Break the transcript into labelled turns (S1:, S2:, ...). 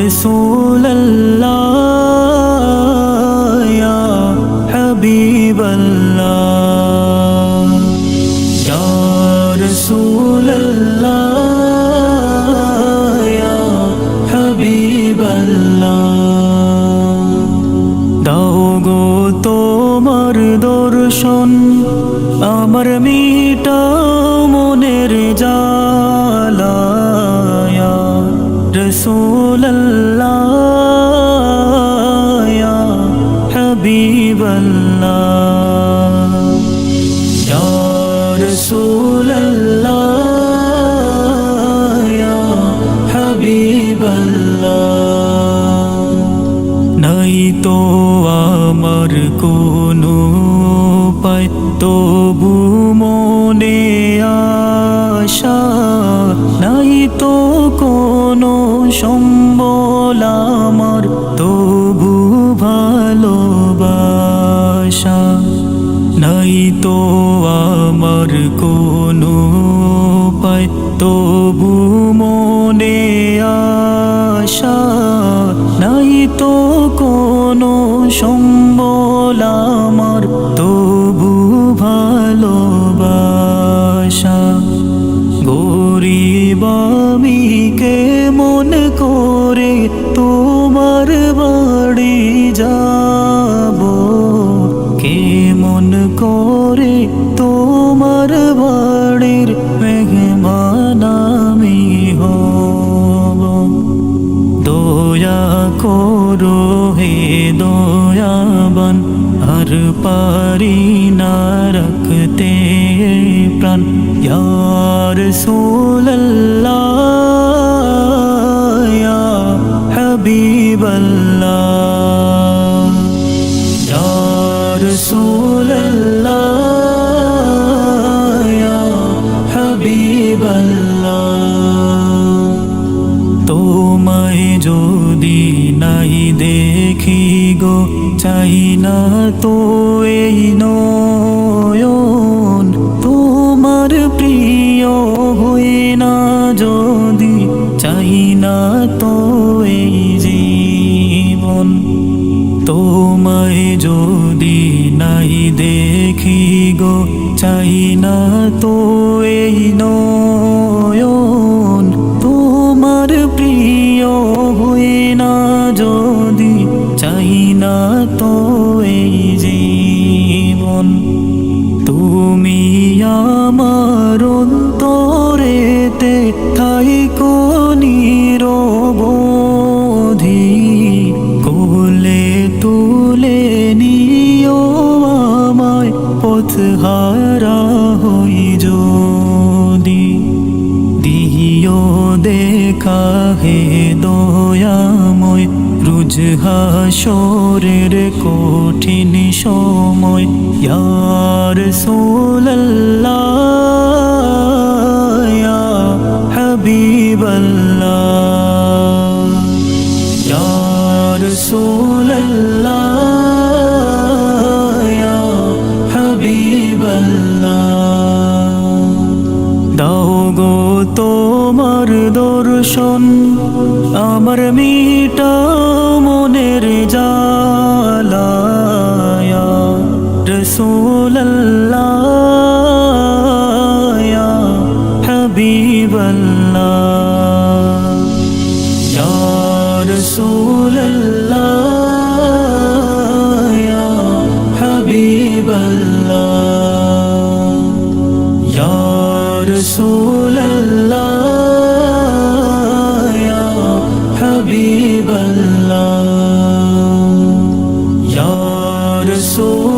S1: রাসূলুল্লাহ ইয়া হাবিবাল্লাহ ইয়া রাসূলুল্লাহ ইয়া হাবিবাল্লাহ দাও গো তোমার দর্শন আমার মিটাও মনের জ্বালা ইয়া রাসূলুল্লাহ ইয়া হাবিবাল্লাহ ইয়া রাসূলুল্লাহ ইয়া হাবিবাল্লাহ নাই তো আমার কোনো উপায় তবু মনে আশা নাই তো কোনো সম্বল আমার তবু ভালোবাসা নাই তো আমার কোনো উপায় তবু মনে আশা নাই তো কোনো সম্বল আমার তবু ভালোবাসা গরিব আমি কেমন করে তোমার বাড়ি যাব কেমন করে তোমার বাড়ির মেহমান আমি হব দয়া করো হে দয়াবান আর পারি না রাখতে প্রাণ ইয়া রাসূলুল্লাহ ইয়া হাবিবাল্লাহ ইয়া রাসূলুল্লাহ ইয়া হাবিবাল্লাহ তোমায় যদি নাই দেখি গো চাই না তো এই নয়ন তোমার প্রিয় হই না যদি চাই না তো এই জীবন তোমায় যদি নাই দেখি গো চাই না তো এই নয়ন তোমার প্রিয় হই না যদি চাই না তো এই জীবন তুমি আমার অন্তরেতে থাইকো নিরবধি কোলে তুলে নিও আমায় পথহারা হই যদি দিও দেখা হে দয়াময় রোজ হাসরের কঠিন সময় ইয়া রাসূলুল্লাহ ইয়া হাবিবাল্লাহ ইয়া রাসূলুল্লাহ ইয়া হাবিবাল্লাহ দাও গো তোমার দর্শন আমার মিটাও মনের জ্বালা ইয়া রাসূলুল্লাহ ইয়া হাবিবাল্লাহ ইয়া রাসূলুল্লাহ ইয়া হাবিবাল্লাহ ইয়া রাসূলুল্লাহ ইয়া হাবিবাল্লাহ ইয়া রাসূল